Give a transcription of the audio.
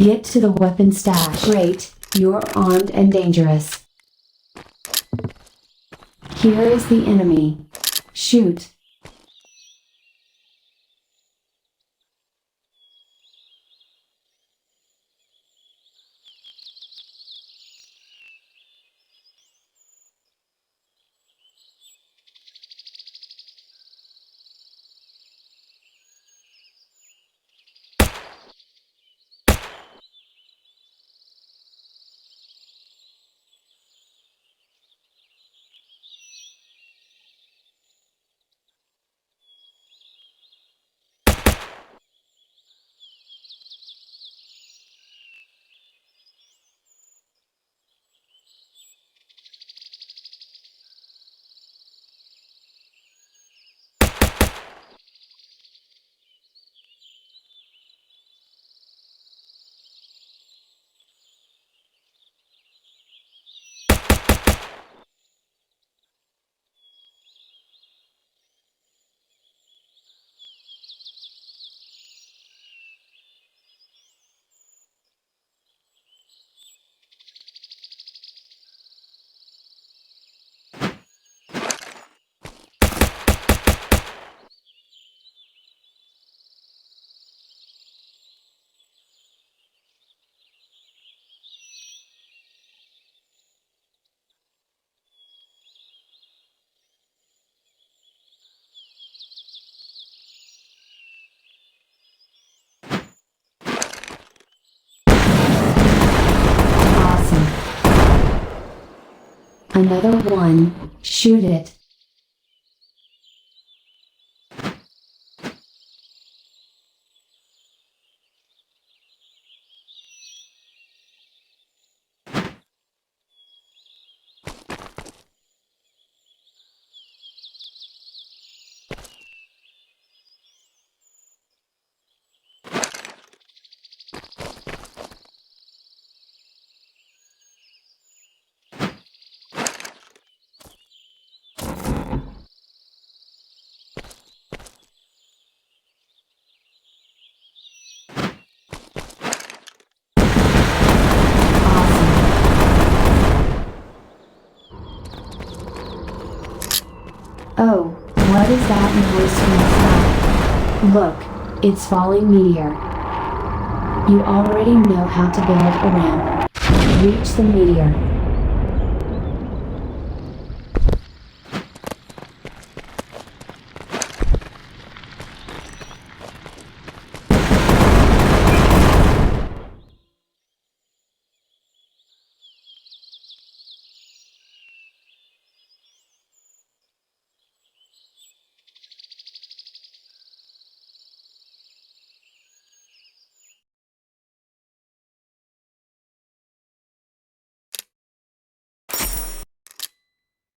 Get to the weapon stash. Great, you're armed and dangerous. Here is the enemy. Shoot. Awesome. Another one, shoot it. Oh, what is that noise from the sky? Look, it's falling meteor. You already know how to build a ramp. Reach the meteor.